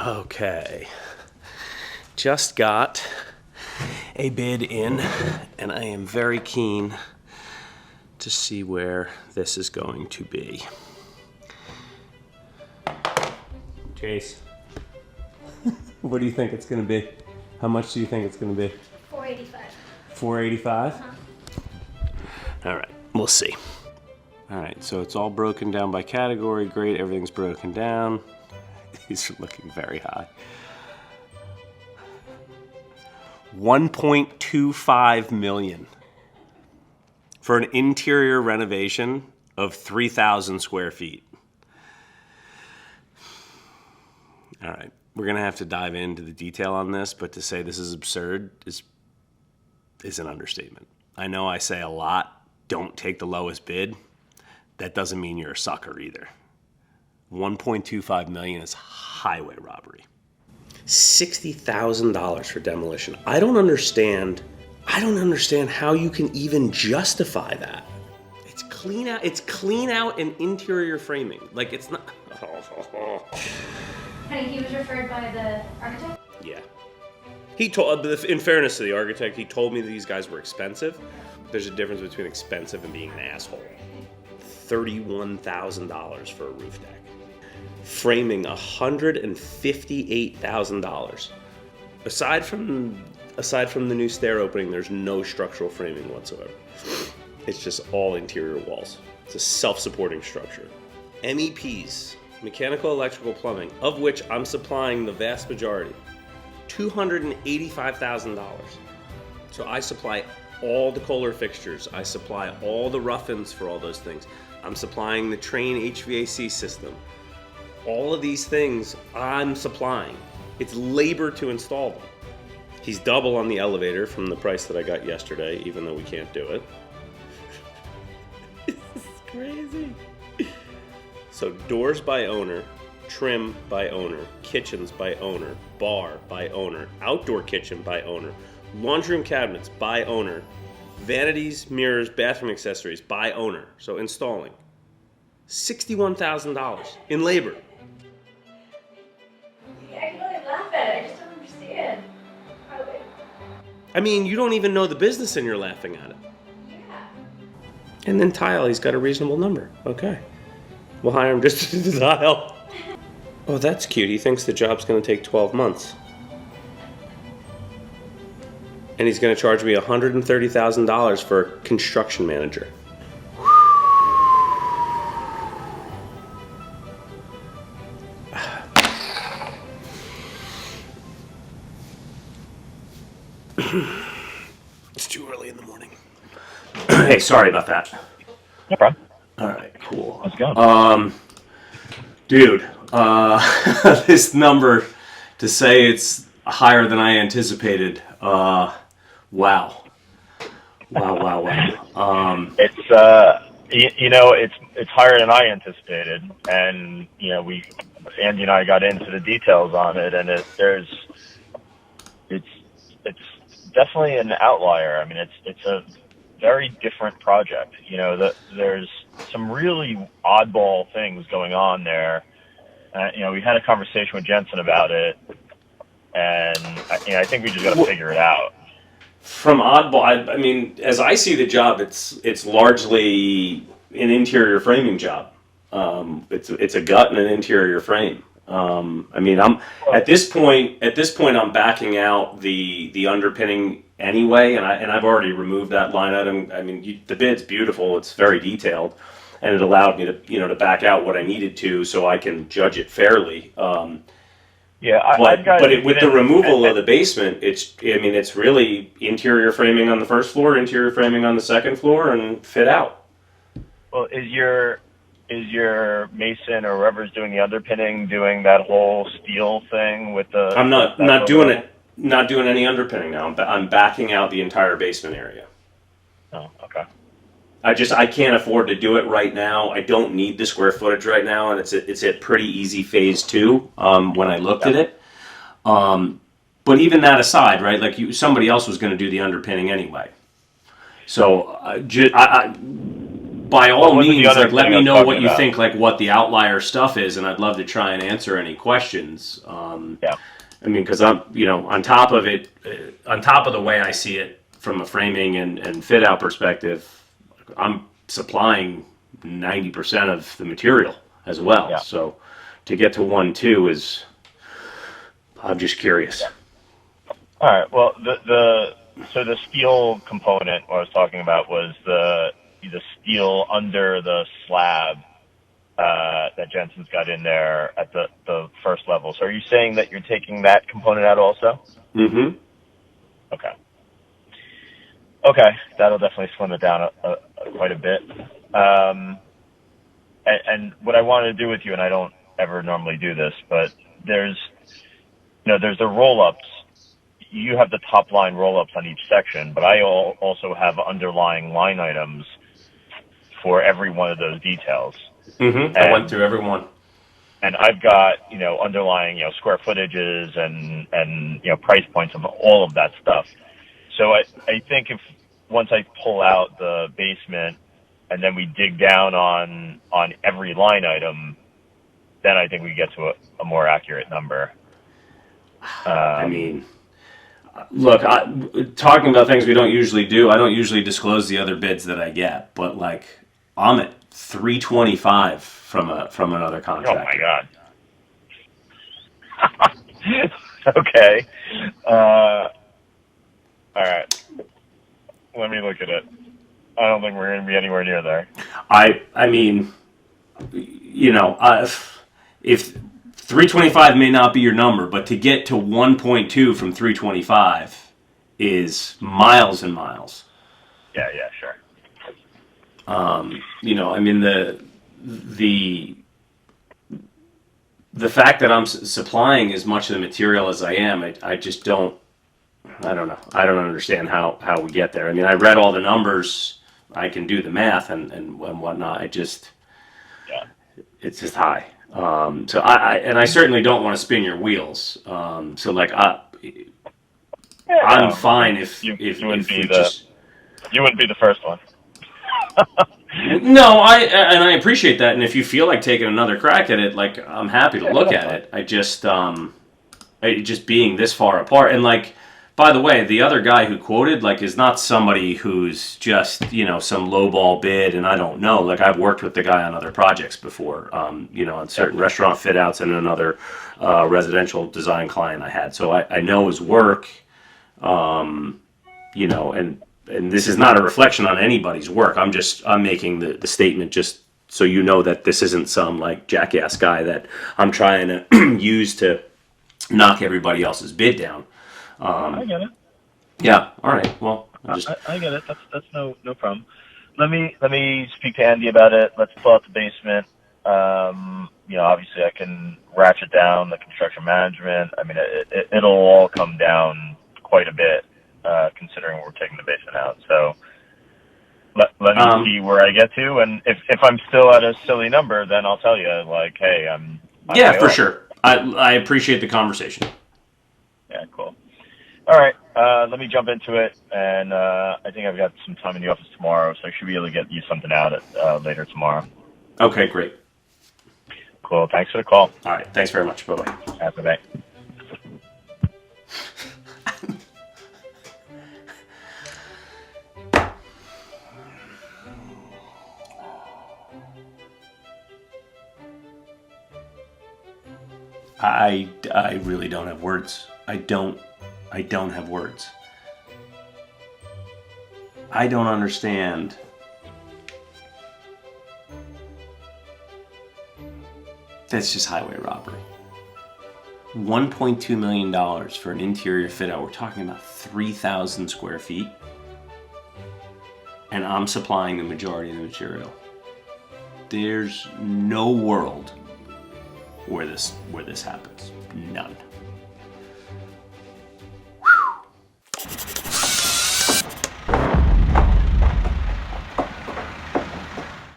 Okay, just got a bid in, and I am very keen to see where this is going to be. Chase, what do you think it's going to be? How much do you think it's going to be? $485. $485? All right, we'll see. All right, so it's all broken down by category. Great, everything's broken down. These are looking very high. 1.25 million for an interior renovation of 3,000 square feet. All right, we're gonna have to dive into the detail on this, but to say this is absurd is an understatement. I know I say a lot, don't take the lowest bid. That doesn't mean you're a sucker either. 1.25 million is highway robbery. $60,000 for demolition. I don't understand how you can even justify that. It's clean out and interior framing. Like, it's not. Honey, he was referred by the architect? Yeah. He told, in fairness to the architect, he told me that these guys were expensive. There's a difference between expensive and being an asshole. $31,000 for a roof deck. Framing $158,000. Aside from the new stair opening, there's no structural framing whatsoever. It's just all interior walls. It's a self-supporting structure. MEPs, mechanical, electrical, plumbing, of which I'm supplying the vast majority, $285,000. So I supply all the Kohler fixtures. I supply all the rough-ins for all those things. I'm supplying the Train HVAC system. All of these things I'm supplying. It's labor to install them. He's double on the elevator from the price that I got yesterday, even though we can't do it. This is crazy. So doors by owner, trim by owner, kitchens by owner, bar by owner, outdoor kitchen by owner, laundry room cabinets by owner, vanities, mirrors, bathroom accessories by owner. So installing. $61,000 in labor. I can only laugh at it. I just don't understand. I mean, you don't even know the business and you're laughing at it. Yeah. And then tile, he's got a reasonable number. Okay. We'll hire him just to do the tile. Oh, that's cute. He thinks the job's going to take 12 months. And he's going to charge me $130,000 for a construction manager. It's too early in the morning. Hey, sorry about that. No problem. All right, cool. How's it going? Dude, this number, to say it's higher than I anticipated, wow. It's it's higher than I anticipated, and Andy and I got into the details on it, and it's definitely an outlier. I mean, it's a very different project. There's some really oddball things going on there. We had a conversation with Jensen about it, and I think we just got to figure it out. From oddball, I mean, as I see the job, it's largely an interior framing job. It's a gut and an interior frame. I mean, I'm at this point I'm backing out the underpinning anyway, and I've already removed that line item. I mean, the bid's beautiful; it's very detailed, and it allowed me to back out what I needed to, so I can judge it fairly. With the removal of the basement, it's really interior framing on the first floor, interior framing on the second floor, and fit out. Well, is your mason or whoever's doing the underpinning doing that whole steel thing with the? I'm not doing it. Not doing any underpinning now. I'm backing out the entire basement area. Oh, okay. I can't afford to do it right now. I don't need the square footage right now, and it's a pretty easy phase 2 when I looked at it. But even that aside, right? Like somebody else was going to do the underpinning anyway. So by all was the means, other like, let thing I me was know talking what you about? think, like what the outlier stuff is, and I'd love to try and answer any questions. Yeah. I mean, because I'm, on top of it, on top of the way I see it from a framing and fit out perspective, I'm supplying 90% of the material as well. Yeah. So to get to 1.2 is, I'm just curious. All right. Well, so the steel component what I was talking about was the steel under the slab that Jensen's got in there at the first level. So are you saying that you're taking that component out also? Mm-hmm. Okay. Okay, that'll definitely slim it down quite a bit. And what I wanted to do with you, and I don't ever normally do this, but there's the roll-ups. You have the top line roll-ups on each section, but I also have underlying line items for every one of those details. Mm-hmm. I went through every one. And I've got, underlying, square footages and price points of all of that stuff. So I think once I pull out the basement and then we dig down on every line item, then I think we get to a more accurate number. I mean, look, talking about things we don't usually do, I don't usually disclose the other bids that I get, but like, I'm at 325 from another contractor. Oh my God. Okay. All right. Let me look at it. I don't think we're going to be anywhere near there. I mean, if 325 may not be your number, but to get to 1.2 from 325 is miles and miles. Yeah, sure. I mean, the fact that I'm supplying as much of the material as I am, I just don't. I don't know. I don't understand how we get there. I mean, I read all the numbers. I can do the math and whatnot. it's just high. So I certainly don't want to spin your wheels. So like I'm fine if you if wouldn't we be just. You wouldn't be the first one. No, I appreciate that, and if you feel like taking another crack at it, like I'm happy to look at it. I just just being this far apart, and like, by the way, the other guy who quoted like is not somebody who's just some lowball bid, and I don't know. Like I've worked with the guy on other projects before, on certain restaurant fit outs and another residential design client I had, so I know his work, and this is not a reflection on anybody's work. I'm making the statement just so you know that this isn't some like jackass guy that I'm trying to use to knock everybody else's bid down. I get it. Yeah. All right. Well, I get it. That's no problem. Let me speak to Andy about it. Let's pull out the basement. Obviously I can ratchet down the construction management. I mean, it'll all come down quite a bit. Considering we're taking the basement out. So let me see where I get to, and if I'm still at a silly number, then I'll tell you, like, hey, I'm yeah, for sure. I appreciate the conversation. Yeah, cool. All right, let me jump into it, and I think I've got some time in the office tomorrow, so I should be able to get you something out later tomorrow. Okay, great. Cool, thanks for the call. All right, thanks very much. Bye-bye. Have a good night. I really don't have words. I don't have words. I don't understand. That's just highway robbery. $1.2 million for an interior fit out. We're talking about 3,000 square feet. And I'm supplying the majority of the material. There's no world where this happens. None.